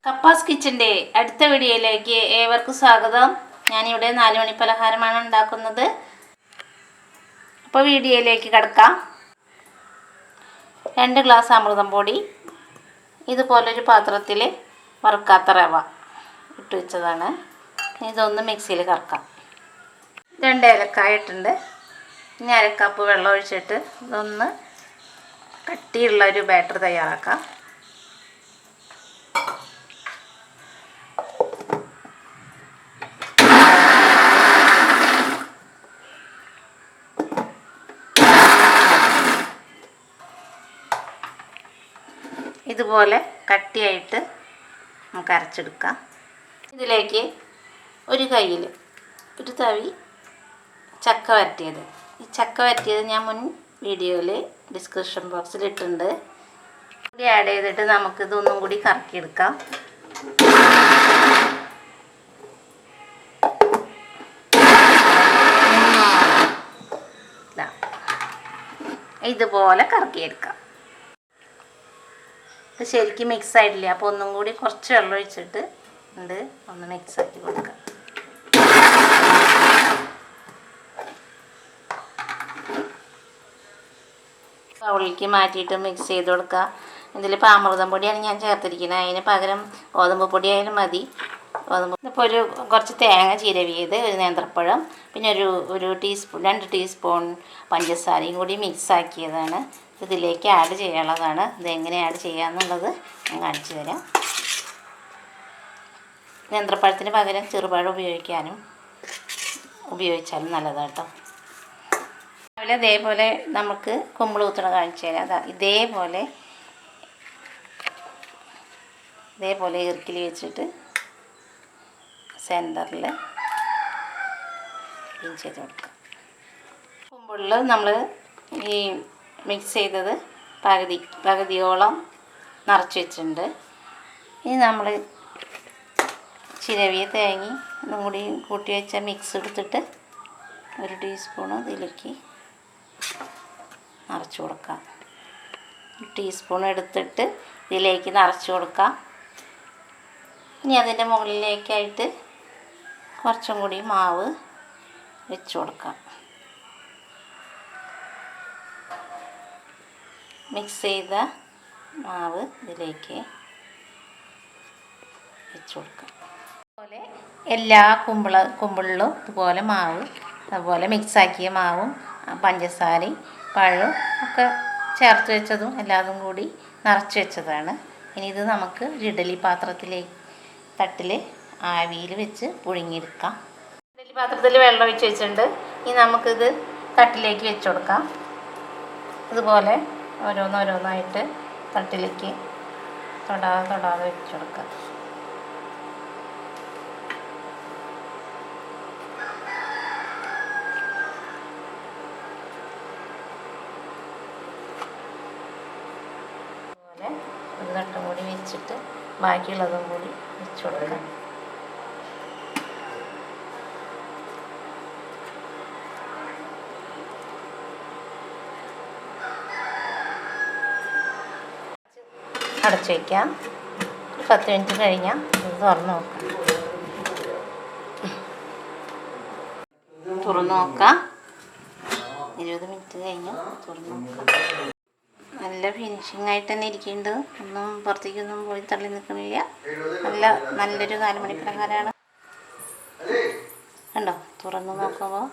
കപ്പാസ് കിച്ചൻ്റെ അടുത്ത വീഡിയോയിലേക്ക് ഏവർക്കും സ്വാഗതം. ഞാനിവിടെ 4 മണി പലഹാരമാണ് ഉണ്ടാക്കുന്നത്. അപ്പോൾ വീഡിയോയിലേക്ക് കിടക്കാം. 2 ഗ്ലാസ് അമൃതം പൊടി ഇതുപോലൊരു പാത്രത്തിൽ വറുക്കാത്ത റവ ഇട്ട് വെച്ചതാണ്. ഇതൊന്ന് മിക്സിയിൽ കറക്കാം. 2 ഏലക്കായ ഇട്ടുണ്ട്. ഇനി 1/2 കപ്പ് വെള്ളം ഒഴിച്ചിട്ട് ഇതൊന്ന് കട്ടിയുള്ളൊരു ബാറ്റർ തയ്യാറാക്കാം. ഇതുപോലെ കട്ടിയായിട്ട് നമുക്ക് അരച്ചെടുക്കാം. ഇതിലേക്ക് ഒരു കയ്യിൽ ഒരു തവി ചക്ക വരട്ടിയത്. ഈ ചക്ക വരട്ടിയത് ഞാൻ മുൻ വീഡിയോയിൽ ഡിസ്ക്രിപ്ഷൻ ബോക്സിൽ ഇട്ടിട്ടുണ്ട്. കൂടി ആഡ് ചെയ്തിട്ട് നമുക്കിതൊന്നും കൂടി കറക്കിയെടുക്കാം. ഇതുപോലെ കറക്കിയെടുക്കാം. ഇത് ശരിക്കും മിക്സ് ആയിട്ടില്ല, അപ്പോൾ ഒന്നും കൂടി കുറച്ച് വെള്ളം ഒഴിച്ചിട്ട് ഒന്ന് മിക്സ് ആക്കി കൊടുക്കാം. ബൗളിലേക്ക് മാറ്റിയിട്ട് മിക്സ് ചെയ്ത് കൊടുക്കുക. ഇതിലിപ്പോൾ അമൃതം പൊടിയാണ് ഞാൻ ചേർത്തിരിക്കുന്നത്. അതിന് പകരം ഗോതമ്പ് പൊടി ആയാലും മതി. ഇപ്പോൾ കുറച്ച് തേങ്ങ ചിരവിയത്, ഒരു നേന്ത്രപ്പഴം, പിന്നെ ഒരു ടീസ്പൂൺ 2 ടീസ്പൂൺ പഞ്ചസാരയും കൂടി മിക്സ് ആക്കിയതാണ്. ഇതിലേക്ക് ആഡ് ചെയ്യാനുള്ളതാണ്. ഇതെങ്ങനെ ആഡ് ചെയ്യാമെന്നുള്ളത് ഞാൻ കാണിച്ചു തരാം. നേന്ത്രപ്പഴത്തിന് പകരം ചെറുപഴം ഉപയോഗിച്ചാലും നല്ലതാണ് കേട്ടോ. രാവിലെ ഇതേപോലെ നമുക്ക് കുമ്പിൾ കുത്തണ കാണിച്ചു തരാം. അതാ ഇതേപോലെ ഇറുക്കിൽ വെച്ചിട്ട് സെൻറ്ററിൽ പിൻ ചെയ്ത് കൊടുക്കാം. കുമ്പിളിൽ നമ്മൾ ഈ മിക്സ് ചെയ്തത് പകുതിയോളം നിറച്ച് വെച്ചിട്ടുണ്ട്. ഇനി നമ്മൾ ചിരവിയ തേങ്ങ ഒന്നും കൂടി കൂട്ടി വെച്ച മിക്സ് എടുത്തിട്ട് 1 ടീസ്പൂൺ ഇതിലേക്ക് നിറച്ച് കൊടുക്കാം. 1 ടീസ്പൂൺ എടുത്തിട്ട് ഇതിലേക്ക് നിറച്ച് കൊടുക്കാം. ഇനി അതിൻ്റെ മുകളിലേക്കായിട്ട് കുറച്ചും കൂടി മാവ് വെച്ച് കൊടുക്കാം. മിക്സ് ചെയ്ത മാവ് ഇതിലേക്ക് വെച്ച് കൊടുക്കാം. അതുപോലെ എല്ലാ കുമ്പിളിലും ഇതുപോലെ മാവ്, അതുപോലെ മിക്സാക്കിയ മാവും പഞ്ചസാരയും പഴവും ഒക്കെ ചേർത്ത് വെച്ചതും എല്ലാതും കൂടി നിറച്ച് വെച്ചതാണ്. ഇനി ഇത് നമുക്ക് ഇഡലി തട്ടിൽ ആവിയിൽ വെച്ച് പുഴുങ്ങിയെടുക്കാം. ഇഡലി പാത്രത്തിൽ വെള്ളം ഒഴിച്ച് വെച്ചിട്ടുണ്ട്. ഇനി നമുക്കിത് തട്ടിലേക്ക് വെച്ച് കൊടുക്കാം. ഇതുപോലെ ഓരോന്നായിട്ട് തട്ടിലേക്ക് തൊടാതെ വെച്ച് കൊടുക്കാം. അതുപോലെ ഒരു തട്ടും കൂടി വെച്ചിട്ട് ബാക്കിയുള്ളതും കൂടി വെച്ച് കൊടുക്കാം. അടച്ചു വയ്ക്കാം. 10 മിനിറ്റ് കഴിഞ്ഞാൽ ഇത് തുറന്ന് നോക്കാം. തുറന്ന് നോക്കാം. 20 മിനിറ്റ് കഴിഞ്ഞ് തുറന്ന് നോക്കാം. നല്ല ഫിനിഷിംഗ് ആയിട്ട് തന്നെ ഇരിക്കുന്നുണ്ട്. ഒന്നും പുറത്തേക്കൊന്നും പോയി തള്ളി നിൽക്കണില്ല. നല്ലൊരു 4 മണി പലഹാരമാണ്. കണ്ടോ, തുറന്ന് നോക്കുമ്പോൾ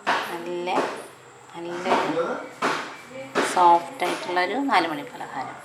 നല്ലൊരു സോഫ്റ്റായിട്ടുള്ളൊരു 4 മണി പലഹാരം.